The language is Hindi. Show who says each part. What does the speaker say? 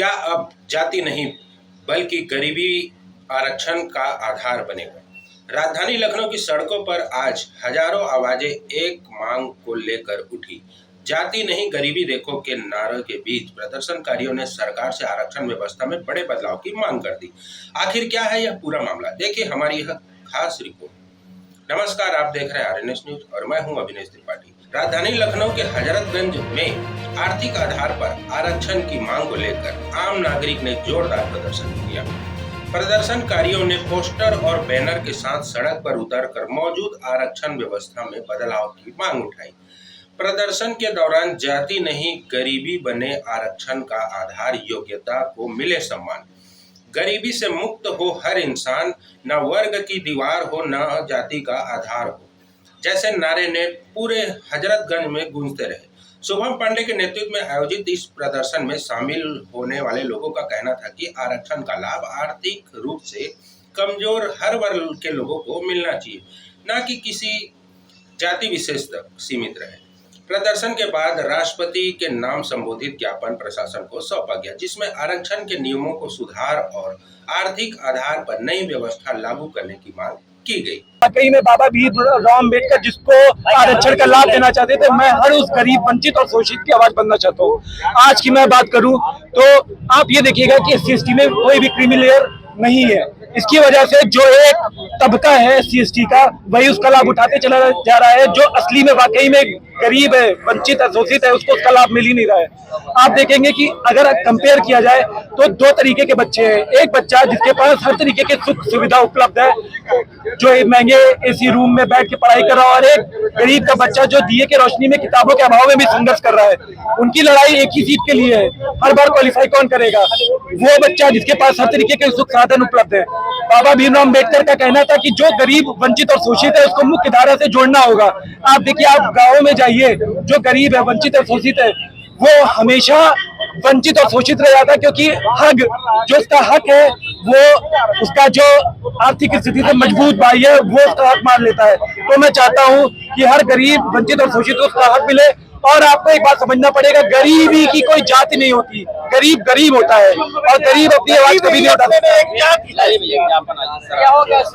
Speaker 1: क्या अब जाति नहीं बल्कि गरीबी आरक्षण का आधार बनेगा? राजधानी लखनऊ की सड़कों पर आज हजारों आवाजें एक मांग को लेकर उठी। जाति नहीं गरीबी देखो के नारे के बीच प्रदर्शनकारियों ने सरकार से आरक्षण व्यवस्था में बड़े बदलाव की मांग कर दी। आखिर क्या है यह पूरा मामला, देखिए हमारी यह खास रिपोर्ट। नमस्कार, आप देख रहे हैं आरएनएस न्यूज और मैं हूं अभिनेश त्रिपाठी। राजधानी लखनऊ के हजरतगंज में आर्थिक आधार पर आरक्षण की मांग को लेकर आम नागरिक ने जोरदार प्रदर्शन किया। प्रदर्शनकारियों ने पोस्टर और बैनर के साथ सड़क पर उतरकर मौजूद आरक्षण व्यवस्था में बदलाव की मांग उठाई। प्रदर्शन के दौरान जाति नहीं गरीबी बने आरक्षण का आधार, योग्यता को मिले सम्मान, गरीबी से मुक्त हो हर इंसान, न वर्ग की दीवार हो न जाति का आधार हो, जैसे नारे ने पूरे हजरतगंज में गूंजते रहे। शुभम पांडे के नेतृत्व में आयोजित इस प्रदर्शन में शामिल होने वाले लोगों का कहना था कि आरक्षण का लाभ आर्थिक रूप से कमजोर हर वर्ग के लोगों को मिलना चाहिए, न कि किसी जाति विशेष तक सीमित रहे। प्रदर्शन के बाद राष्ट्रपति के नाम संबोधित ज्ञापन प्रशासन को सौंपा गया, जिसमें आरक्षण के नियमों को सुधार और आर्थिक आधार पर नई व्यवस्था लागू करने की मांग की गई।
Speaker 2: वाकई में बाबा भीमराव अम्बेडकर जिसको आरक्षण का लाभ देना चाहते थे, मैं हर उस गरीब, वंचित और शोषित की आवाज बनना चाहता हूँ। आज की मैं बात करूँ तो आप ये देखिएगा कि SC/ST में कोई भी क्रीमी लेयर नहीं है। इसकी वजह से जो एक तबका है SC/ST का, वही उसका लाभ उठाते चला जा रहा है। जो असली में वाकई में गरीब है, वंचित है, शोषित है, उसको उसका लाभ मिल ही नहीं रहा है। आप देखेंगे कि अगर कंपेयर किया जाए तो दो तरीके के बच्चे हैं। एक बच्चा जिसके पास हर तरीके के सुख सुविधा उपलब्ध है, जो महंगे AC रूम में बैठ के पढ़ाई कर रहा है, और एक गरीब का बच्चा जो दिए के रोशनी में, किताबों के अभाव में भी संघर्ष कर रहा है। उनकी लड़ाई एक ही सीट के लिए है। हर बार क्वालिफाई कौन करेगा? वो बच्चा जिसके पास हर तरीके के सुख साधन उपलब्ध है। बाबा भीमराव अम्बेडकर का कहना था कि जो गरीब, वंचित और शोषित है उसको मुख्य धारा से जोड़ना होगा। आप देखिए, आप गाँव में जाइए, जो गरीब है, वंचित है, शोषित है, वो हमेशा वंचित और शोषित रह जाता है, क्योंकि हक जो उसका हक है, वो उसका जो आर्थिक स्थिति से मजबूत भाई है, वो उसका हक मान लेता है। तो मैं चाहता हूँ कि हर गरीब, वंचित और शोषित को उसका हक मिले। और आपको एक बात समझना पड़ेगा, गरीबी की कोई जाति नहीं होती। गरीब गरीब होता है और गरीब अपनी आवाज कभी नहीं उठा सकता।